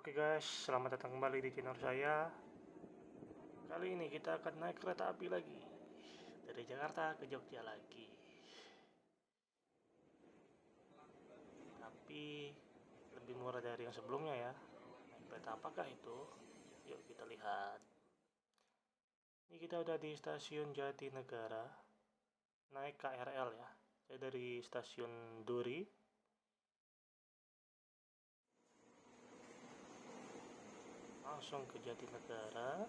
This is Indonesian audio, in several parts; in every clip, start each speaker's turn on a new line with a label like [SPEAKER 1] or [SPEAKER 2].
[SPEAKER 1] Oke guys, selamat datang kembali di channel saya. Kali ini kita akan naik kereta api lagi dari Jakarta ke Jogja lagi. Tapi lebih murah dari yang sebelumnya ya. Naik kereta apakah itu? Yuk kita lihat. Ini kita udah di stasiun Jatinegara. Naik KRL ya. Saya dari stasiun Duri. Langsung ke Jatinegara.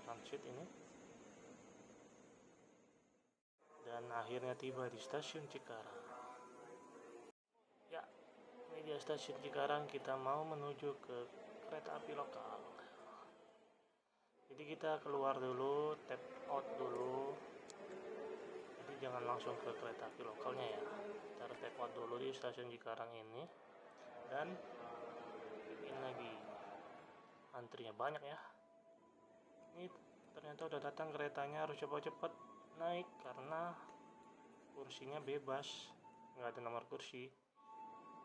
[SPEAKER 1] Transit ini. Dan akhirnya tiba di stasiun Cikarang. Ya, ini dia stasiun Cikarang. Kita mau menuju ke kereta api lokal. Jadi kita keluar dulu, tap out dulu. Jadi jangan langsung ke kereta api lokalnya ya. Kita harus tap out dulu di stasiun Cikarang ini. Dan ini lagi. Antrinya banyak ya. Ini ternyata udah datang keretanya, harus cepat-cepat naik karena kursinya bebas, nggak ada nomor kursi.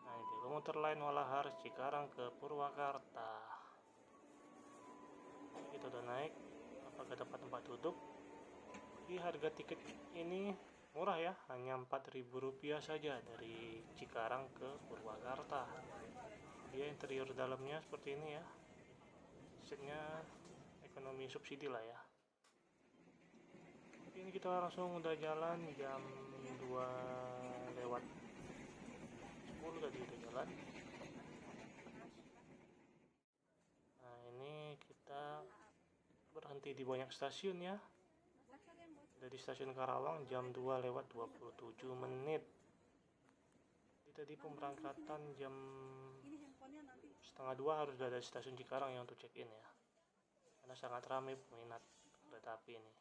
[SPEAKER 1] Nah ini komuter lain Walahar Cikarang ke Purwakarta. Kita udah naik, apakah dapat tempat duduk? Di harga tiket ini murah ya, hanya Rp4.000 saja dari Cikarang ke Purwakarta. Dia interior dalamnya seperti ini ya. Seatnya ekonomi subsidi lah ya. Ini kita langsung udah jalan jam 2 lewat 10 tadi udah jalan. Nah ini kita berhenti di banyak stasiun ya. Dari stasiun Karawang jam 2 lewat 27 menit. Jadi tadi pemberangkatan jam setengah 2 harus ada stasiun Cikarang yang untuk check-in ya. Karena sangat ramai peminat kereta api ini.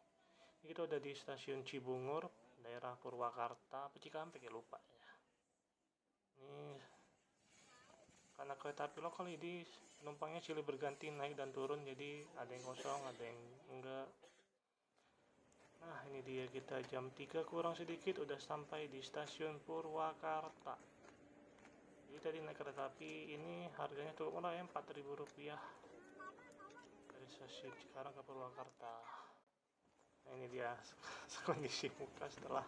[SPEAKER 1] Ini kita udah di stasiun Cibungur, daerah Purwakarta, Cikampek ya lupa ya. Ini karena kereta api lokal ini penumpangnya silih berganti naik dan turun, jadi ada yang kosong, ada yang enggak. Nah ini dia, kita jam 3 kurang sedikit udah sampai di stasiun Purwakarta. Jadi tadi naik kereta api ini harganya cukup murah ya, Rp4.000 dari stasiun Cikarang ke Purwakarta. Nah ini dia kondisi muka setelah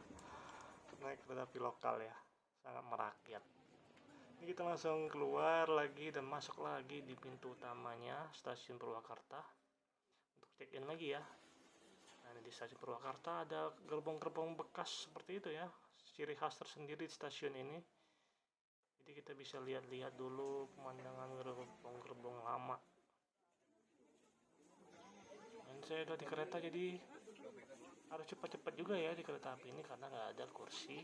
[SPEAKER 1] naik kereta api lokal ya, sangat merakyat. Ini kita langsung keluar lagi dan masuk lagi di pintu utamanya stasiun Purwakarta untuk check-in lagi ya. Nah di stasiun Purwakarta ada gerbong-gerbong bekas seperti itu ya, ciri khas tersendiri di stasiun ini. Jadi kita bisa lihat-lihat dulu pemandangan gerbong-gerbong lama. Dan saya udah di kereta jadi harus cepat-cepat juga ya di kereta api ini karena nggak ada kursi.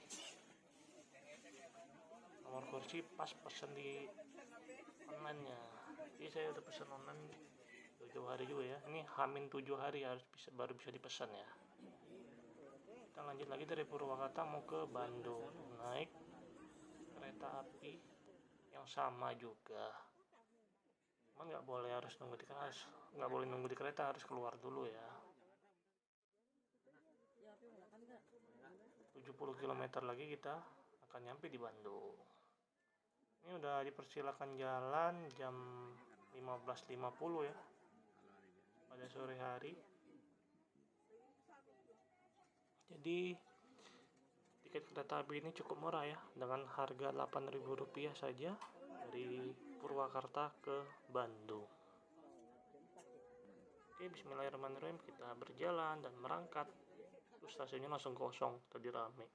[SPEAKER 1] Nomor kursi pas pesen di online nya. Jadi saya udah pesen online jauh-jauh hari juga ya. Ini H-7 hari baru bisa dipesan ya. Kita lanjut lagi dari Purwakarta mau ke Bandung, naik kereta api yang sama juga. Cuman nggak boleh nunggu di kereta, harus keluar dulu ya. 70 km lagi kita akan nyampe di Bandung. Ini udah dipersilakan jalan jam 15.50 ya pada sore hari. Jadi tiket kereta api ini cukup murah ya, dengan harga Rp8.000 saja dari Purwakarta ke Bandung. Oke, bismillahirrahmanirrahim, kita berjalan dan merangkat. Terus stasiunnya langsung kosong, tadi rame.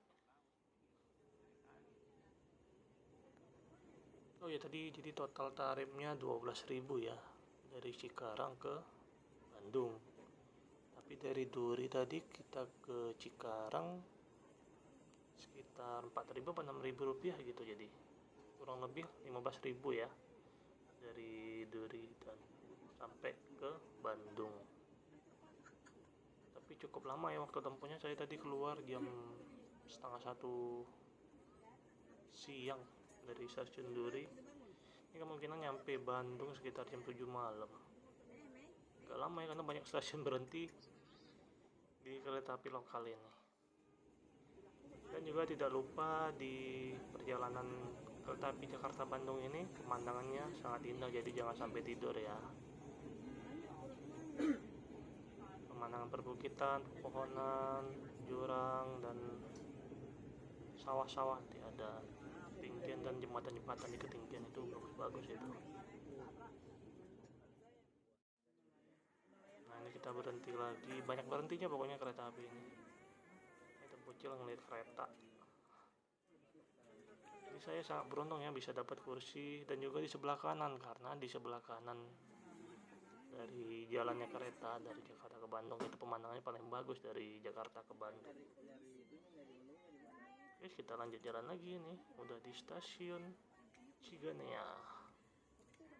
[SPEAKER 1] Oh ya tadi jadi total tarifnya 12.000 ya dari Cikarang ke Bandung. Tapi dari Duri tadi kita ke Cikarang sekitar 4.000 atau 6.000 rupiah gitu, jadi kurang lebih 15.000 ya dari Duri dan sampai ke Bandung. Tapi cukup lama ya waktu tempuhnya, saya tadi keluar jam setengah 1 siang dari stasiun Duri. Ini kemungkinan nyampe Bandung sekitar jam 7 malam. Gak lama ya karena banyak stasiun berhenti di kereta api lokal ini. Dan juga tidak lupa di perjalanan kereta api Jakarta Bandung ini pemandangannya sangat indah, jadi jangan sampai tidur ya. Pemandangan perbukitan, pepohonan, jurang, dan sawah-sawah, ada ketinggian dan jembatan-jembatan di ketinggian itu bagus itu. Nah ini kita berhenti lagi, banyak berhentinya pokoknya kereta api ini. Kita bocil ngeliat kereta. Ini saya sangat beruntung ya bisa dapat kursi, dan juga di sebelah kanan, karena di sebelah kanan dari jalannya kereta dari Jakarta ke Bandung itu pemandangannya paling bagus dari Jakarta ke Bandung. Oke, kita lanjut jalan lagi nih, udah di stasiun Ciganea.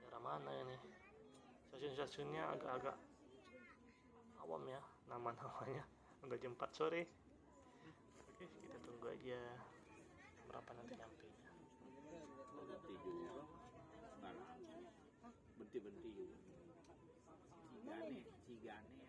[SPEAKER 1] Daerah mana ini? Stasiun-stasiunnya agak-agak awam ya nama-namanya, udah jam 4 sore. Oke, kita tunggu aja berapa nanti nyampe nya.
[SPEAKER 2] Berhenti juga. Cigane.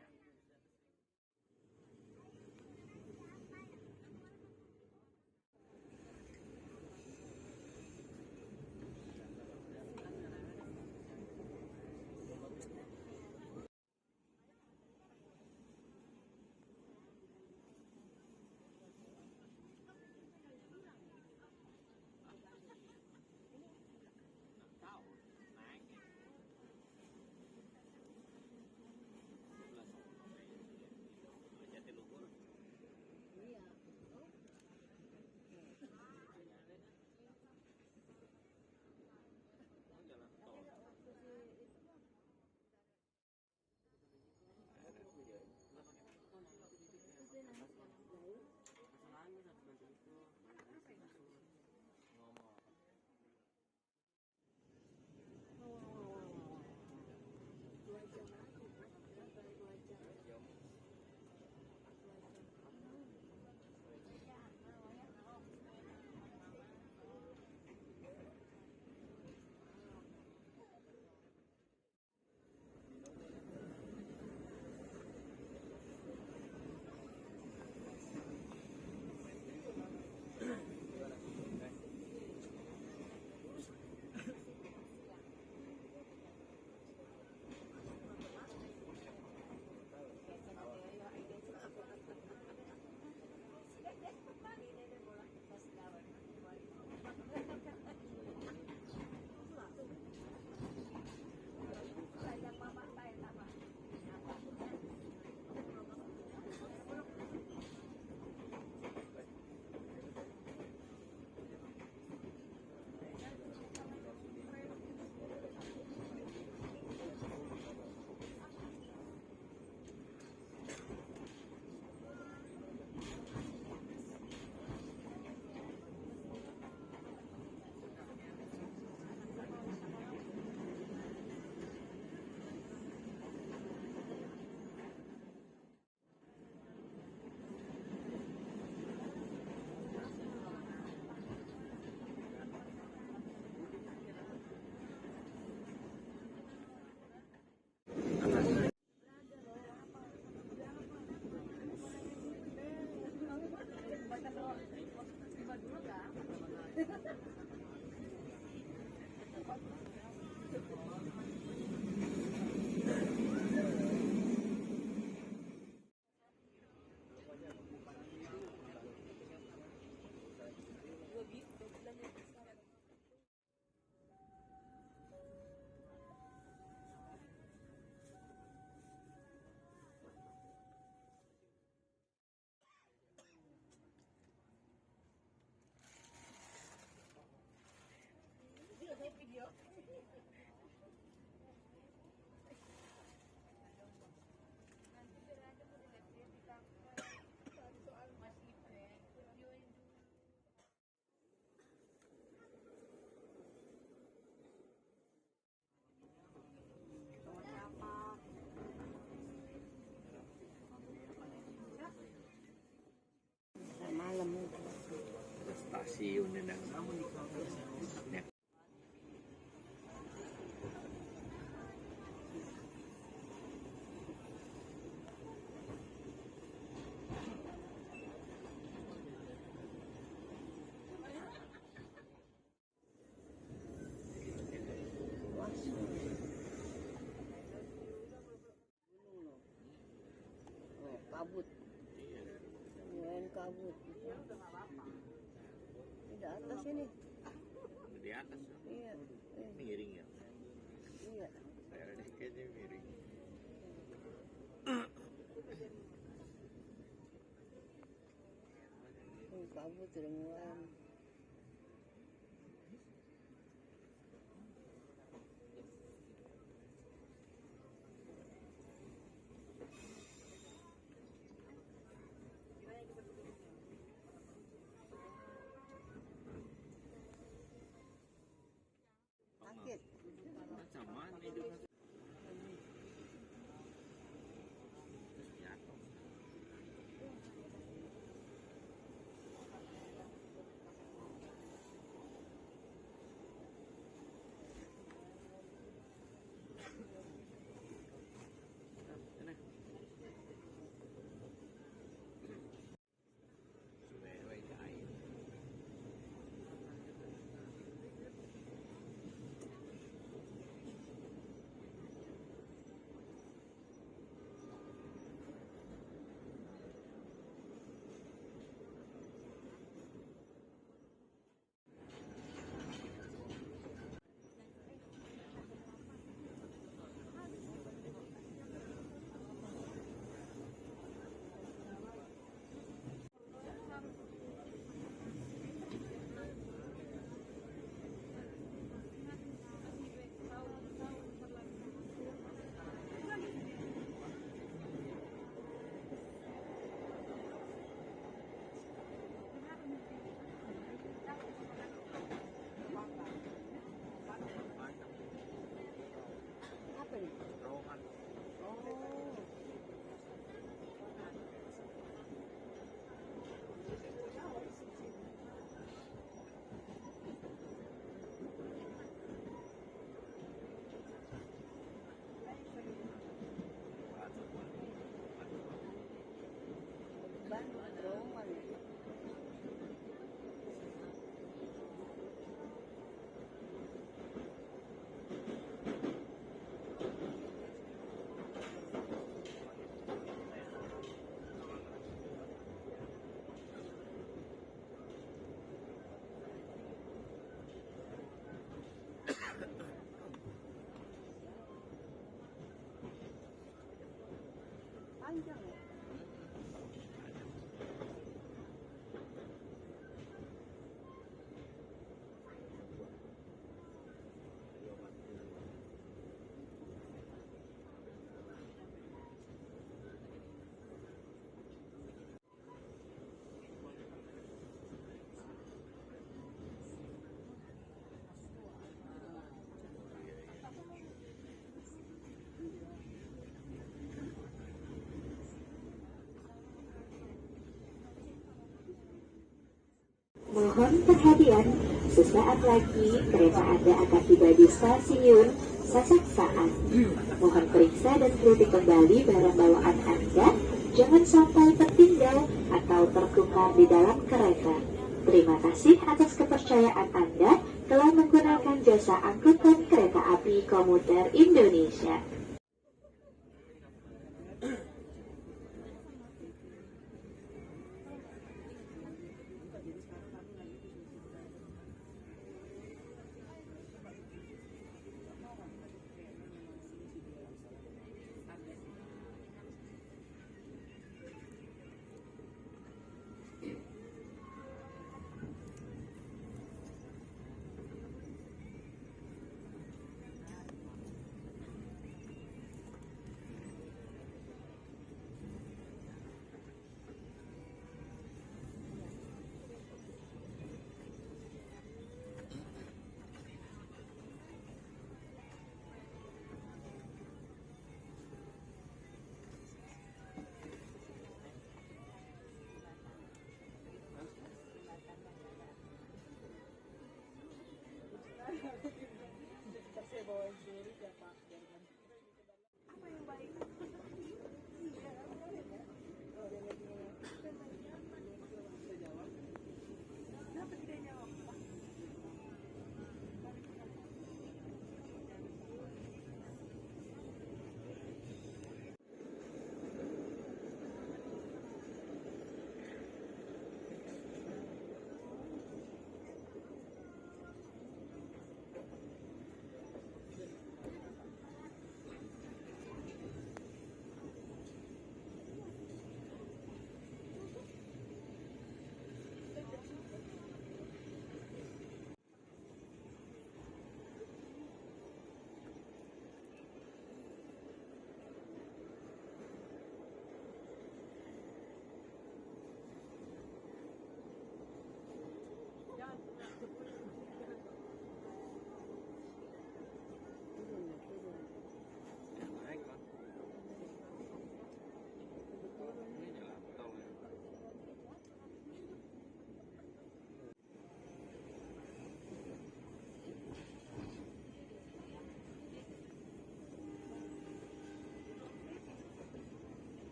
[SPEAKER 2] Stasiun dan kabut. Di atas ini.
[SPEAKER 3] Di atas ya?
[SPEAKER 2] Iya.
[SPEAKER 3] Miring ya?
[SPEAKER 2] Iya.
[SPEAKER 3] Saya kayaknya miring.
[SPEAKER 2] Kabut sudah mulai. Sakit.
[SPEAKER 3] Macam mana itu? Terus jatuh.
[SPEAKER 2] Apa nih?
[SPEAKER 3] Rohan.
[SPEAKER 2] Oh. Ban Roman. Panjang ya?
[SPEAKER 4] Mohon perhatian, sesaat lagi kereta Anda akan tiba di stasiun Sasaksaan. Mohon periksa dan teliti kembali barang bawaan Anda, jangan sampai tertinggal atau tertukar di dalam kereta. Terima kasih atas kepercayaan Anda telah menggunakan jasa angkutan kereta api komuter Indonesia.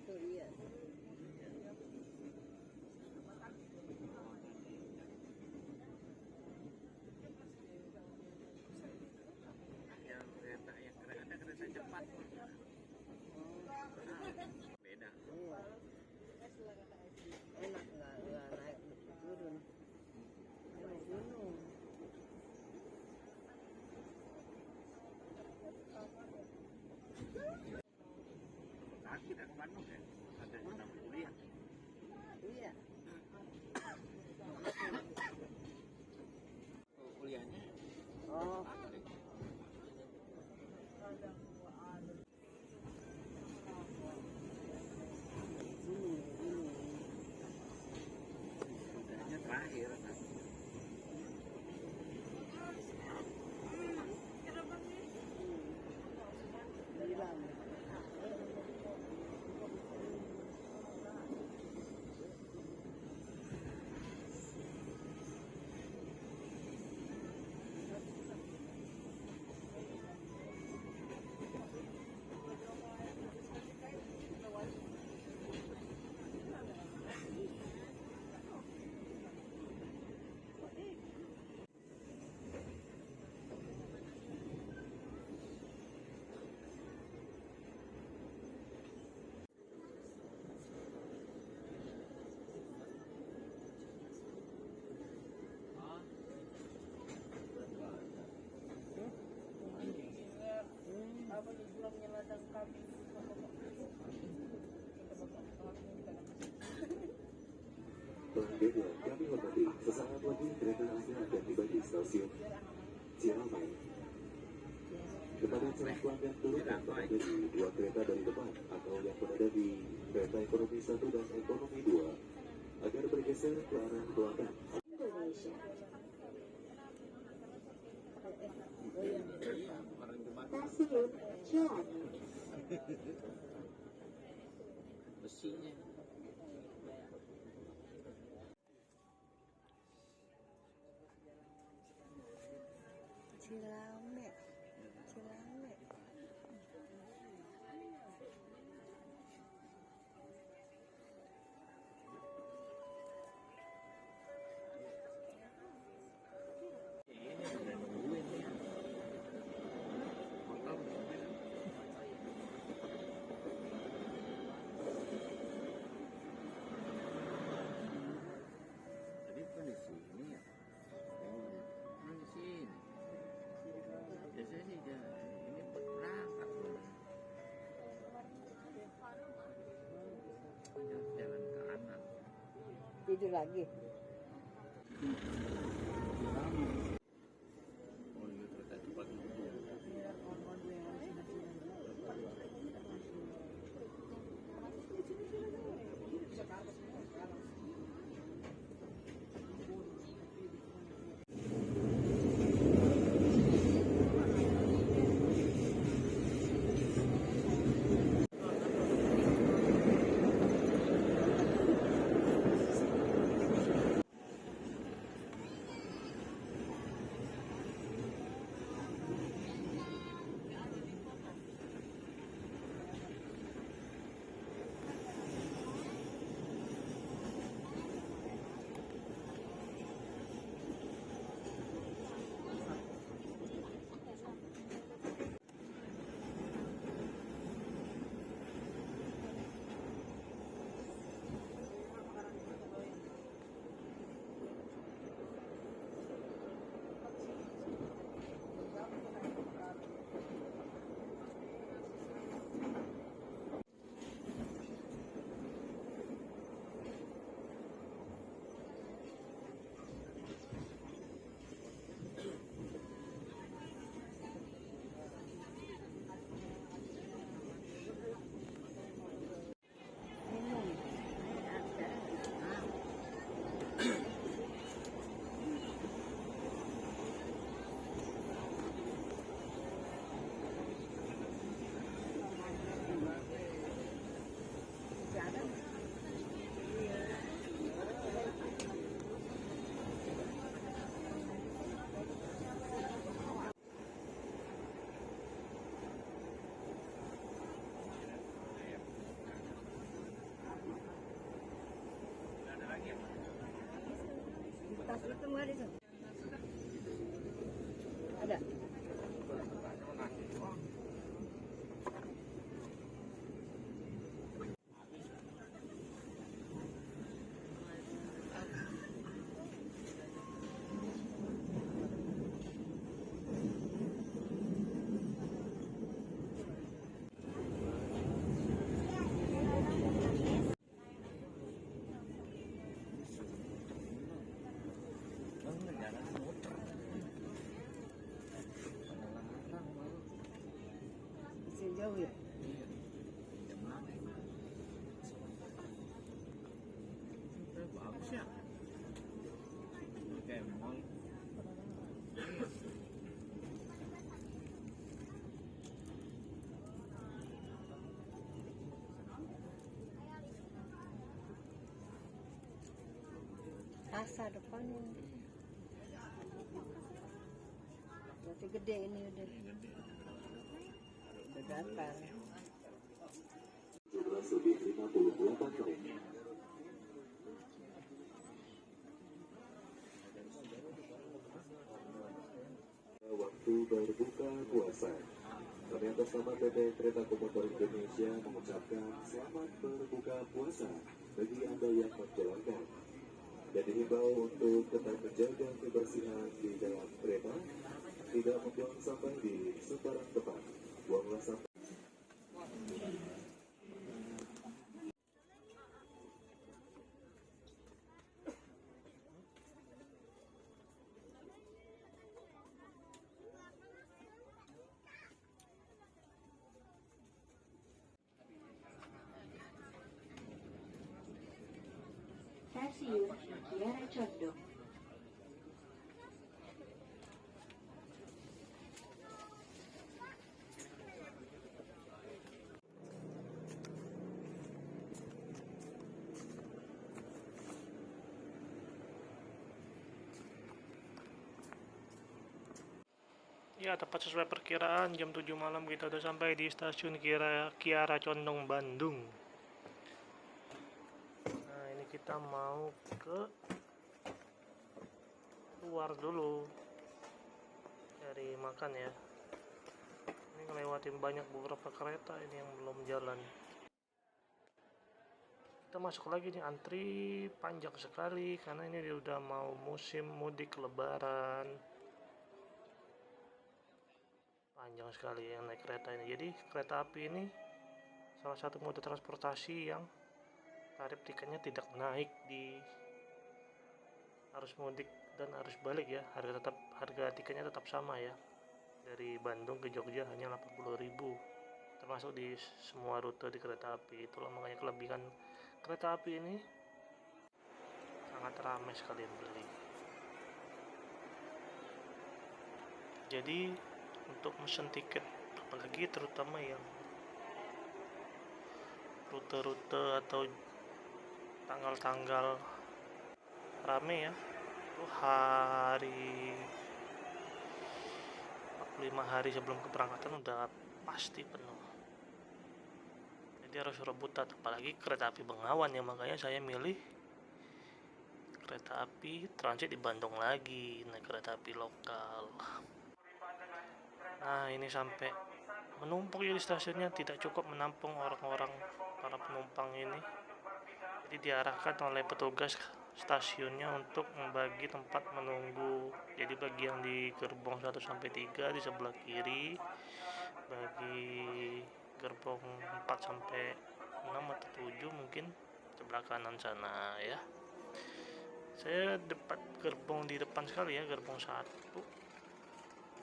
[SPEAKER 2] Tuh iya.
[SPEAKER 3] Yang kereta ada kereta cepat. Beda.
[SPEAKER 2] Iya. Enak nggak naik turun. Naik gunung.
[SPEAKER 3] Saat kita ke Bandung ya, ada enam kuliah.
[SPEAKER 2] Iya.
[SPEAKER 3] Kuliahnya
[SPEAKER 2] Oh. Ini.
[SPEAKER 3] kuliahnya terakhir.
[SPEAKER 2] Bilang. Apa di bulannya ladang kami?
[SPEAKER 5] Selanjutnya, kami hormati sesaat lagi kereta Anda akan tiba di stasiun Ciramai. Kepada calon pelanggan turunkan berada di dua kereta dari depan atau yang berada di kereta ekonomi 1 dan ekonomi 2 agar bergeser ke arah belakang.
[SPEAKER 4] Indonesia. Stasiun Cilangi.
[SPEAKER 3] Besinya.
[SPEAKER 2] Cilame. Cilame.
[SPEAKER 3] Ini udah nungguin ya. Motor mobil. Tadi kan di sini ya. Oh, di sini. Biasanya sih ini berangkat. Jalan kanan.
[SPEAKER 2] Tidur lagi.
[SPEAKER 3] Oh, ini kereta cepat nunggu.
[SPEAKER 2] Ketemu di sana. Ada.
[SPEAKER 3] Jalan muter. Larang malu.
[SPEAKER 2] Masih jauh ya.
[SPEAKER 3] Iya. Jam mana ini? Bagus ya. Kayak mall. Iya.
[SPEAKER 2] Asa depannya. Berarti gede ini udah. Udah datar.
[SPEAKER 5] 17:58 menit. Waktu berbuka puasa. Kami atas nama PT Kereta Komuter Indonesia mengucapkan selamat berbuka puasa bagi Anda yang menjalankan. Dan dihimbau untuk tetap menjaga kebersihan di dalam kereta, tidak membuang sampah di sembarang tempat. Buanglah sampah.
[SPEAKER 4] Stasiun Kiara Condong.
[SPEAKER 1] Ya, tepat sesuai perkiraan jam 7 malam kita udah sampai di stasiun Kiara Condong, Bandung. Nah, ini kita mau ke luar dulu cari makan ya. Ini ngelewatin banyak beberapa kereta ini yang belum jalan. Kita masuk lagi nih, antri panjang sekali karena ini udah mau musim mudik lebaran. Panjang sekali yang naik kereta ini. Jadi kereta api ini salah satu moda transportasi yang tarif tiketnya tidak naik di arus mudik dan arus balik ya. Harga tiketnya tetap sama ya. Dari Bandung ke Jogja hanya 80.000, termasuk di semua rute di kereta api. Itulah makanya kelebihan kereta api ini sangat ramai sekali yang beli. Jadi untuk mesen tiket, apalagi terutama yang rute-rute atau tanggal-tanggal rame ya, itu hari 45 hari sebelum keberangkatan udah pasti penuh. Jadi harus rebutan, apalagi kereta api Bengawan ya, makanya saya milih kereta api transit di Bandung lagi, naik kereta api lokal. Nah, ini sampai menumpuk ya di stasiunnya, tidak cukup menampung orang-orang para penumpang ini. Jadi diarahkan oleh petugas stasiunnya untuk membagi tempat menunggu. Jadi bagi yang di gerbong 1 sampai 3 di sebelah kiri, bagi gerbong 4 sampai 6 atau 7 mungkin sebelah kanan sana ya. Saya gerbong di depan sekali ya, gerbong 1.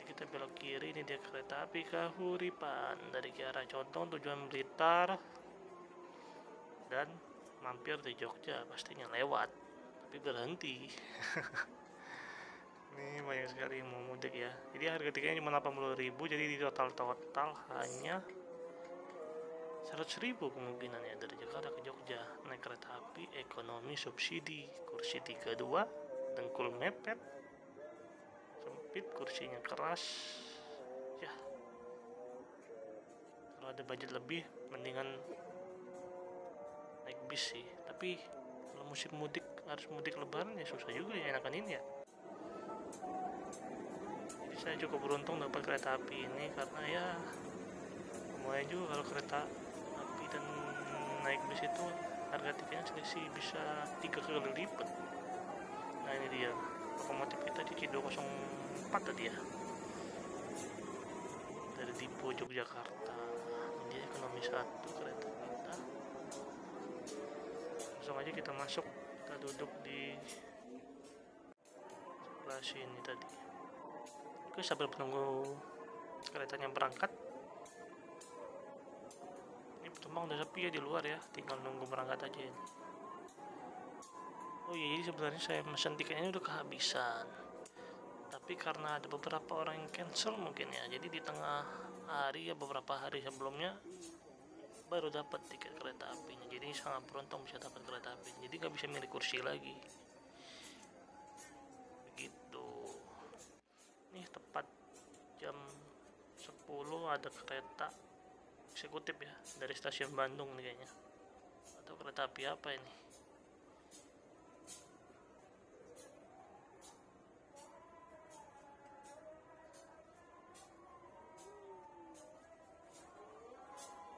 [SPEAKER 1] Kita belok kiri, ini dia kereta api Kahuripan dari Kiara Condong tujuan Blitar dan mampir di Jogja, pastinya lewat tapi berhenti. Ini banyak sekali yang mau mudik ya. Jadi harga tiketnya cuma 80.000, jadi di total hanya 100.000 kemungkinannya dari Jakarta ke Jogja naik kereta api ekonomi subsidi, kursi 32, dengkul mepet, sempit, kursinya keras ya. Kalau ada budget lebih mendingan naik bis sih, tapi kalau musim mudik, harus mudik lebaran ya susah juga ya enakan ini ya. Saya cukup beruntung dapat kereta api ini karena ya lumayan juga kalau kereta api dan naik bis itu harga tiketnya selisih bisa 3 kali lipat. Nah ini dia lokomotif kita di C204 tadi ya, dari Dipo Yogyakarta. Ini dia ekonomi 1 kereta kita. Langsung aja kita masuk, kita duduk di sebelah sini tadi. Oke, sambil menunggu keretanya berangkat. Ini penumpang udah sepi ya di luar ya, tinggal nunggu berangkat aja ini. Oh iya, jadi sebenarnya saya pesan tiketnya udah kehabisan, tapi karena ada beberapa orang yang cancel mungkin ya, jadi di tengah hari ya, beberapa hari sebelumnya baru dapat tiket kereta apinya. Jadi sangat beruntung bisa dapat kereta api, jadi nggak bisa milih kursi lagi begitu. Nih tepat jam 10 ada kereta eksekutif ya dari stasiun Bandung nih kayaknya, atau kereta api apa ini.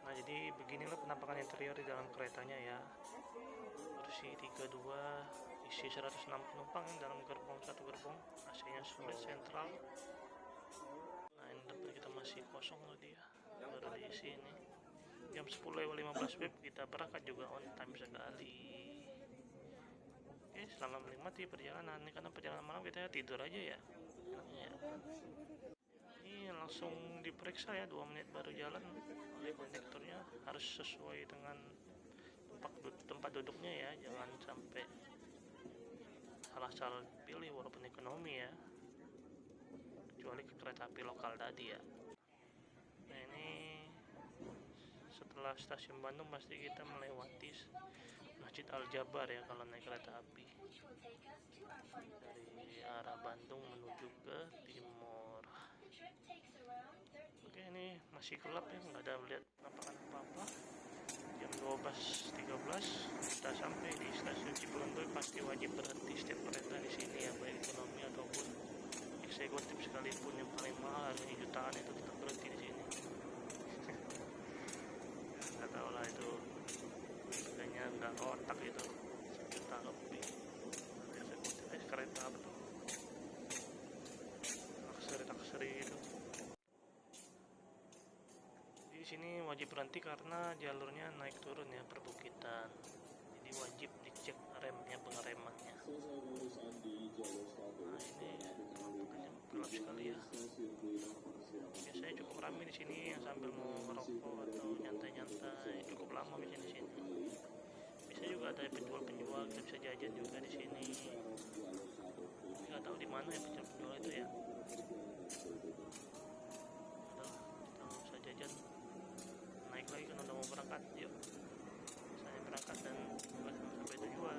[SPEAKER 1] Nah jadi beginilah penampakan interior di dalam keretanya ya, kursi 32, isi 106 penumpang dalam gerbong, satu gerbong, AC-nya sudah sentral. Nah ini tempat kita masih kosong tadi ya, baru diisi ini. Jam 10:15 WIB kita berangkat juga on time sekali. Oke, selamat menikmati perjalanan. Ini karena perjalanan malam kita tidur aja ya, enaknya ya. Ini langsung diperiksa ya, 2 menit baru jalan oleh kondekturnya, harus sesuai dengan tempat duduknya ya, jangan sampai salah pilih walaupun ekonomi ya, kecuali ke kereta api lokal tadi ya. Nah ini setelah stasiun Bandung pasti kita melewati Masjid Al-Jabar ya kalau naik kereta api dari arah Bandung menuju ke timur. Oke, ini masih gelap ya, nggak ada lihat penampakan apa-apa. Jam 12.13 kita sampai di stasiun Cibolondoy. Pasti wajib berhenti setiap kereta di sini ya, baik ekonomi ataupun eksekutif sekalipun. Yang paling mahal harganya jutaan itu tetap berhenti di sini. Nggak tahu lah itu harganya nggak otak itu, 1 juta lebih. Eksekutif kereta apa tuh, takseri itu. Di sini wajib berhenti karena jalurnya naik turun ya, perbukitan. Jadi wajib dicek remnya, pengeremannya. Nah ini tempatnya gelap sekali ya. Biasanya cukup ramai di sini yang sambil mau merokok atau nyantai-nyantai, cukup lama bisa di sini. Bisa juga ada penjual-penjual, kita bisa jajan juga di sini. Nggak tahu di mana ya penjual-penjual itu ya. Kita bisa jajan. Naik lagi kan udah mau berangkat, yuk saya berangkat dan sampai tujuan.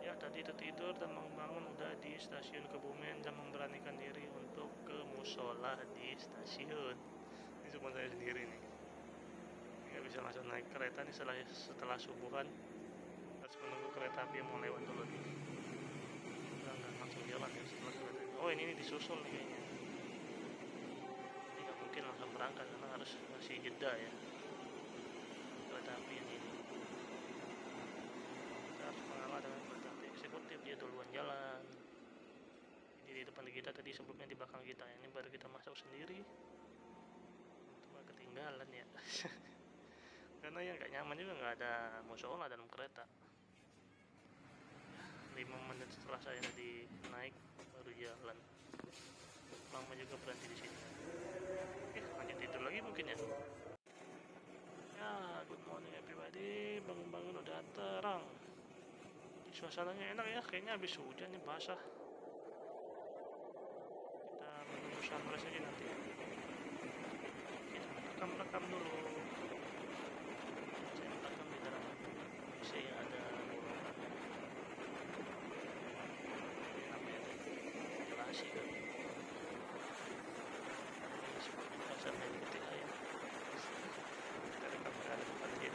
[SPEAKER 1] Ya tadi tertidur dan bangun udah di stasiun Kebumen dan memberanikan diri untuk ke musola di stasiun. Ini cuma saya sendiri nih, nggak bisa langsung naik kereta nih setelah subuhan, harus menunggu kereta api yang mau lewat dulu nih. Nggak langsung jalan ya setelah kereta. Oh ini disusul nih kayaknya. Ini nggak mungkin langsung berangkat karena harus masih jeda ya kereta api ini. Kita harus mengalah dengan kereta api eksekutif, dia duluan jalan. Jadi di depan kita tadi, sebelumnya di belakang kita. Ini baru kita masuk sendiri. Itu nggak ketinggalan ya. Karena yang nggak nyaman juga, nggak ada musola dalam kereta. 5 menit setelah saya tadi naik baru jalan. Lama juga berhenti di sini. Oke, lanjut tidur lagi mungkin ya. Ya, good morning everybody. Bangun-bangun udah terang. Suasananya enak ya, kayaknya habis hujan nih, basah. Kita menunggu sunrise aja nanti. Kita rekam dulu. Saya rekam di dalam PC yang ada sih kan. Ini sebenarnya sampai detik aja. Kita rekam ada tempat aja.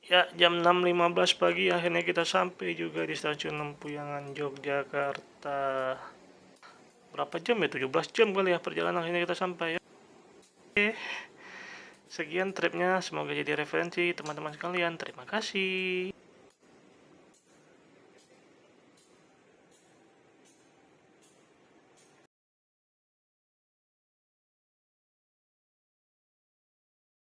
[SPEAKER 1] Ya, jam 6.15 pagi akhirnya kita sampai juga di stasiun Lempuyangan, Yogyakarta. Berapa jam ya? 17 jam kali ya perjalanan, akhirnya kita sampai ya. Oke, sekian tripnya, semoga jadi referensi teman-teman sekalian. Terima kasih.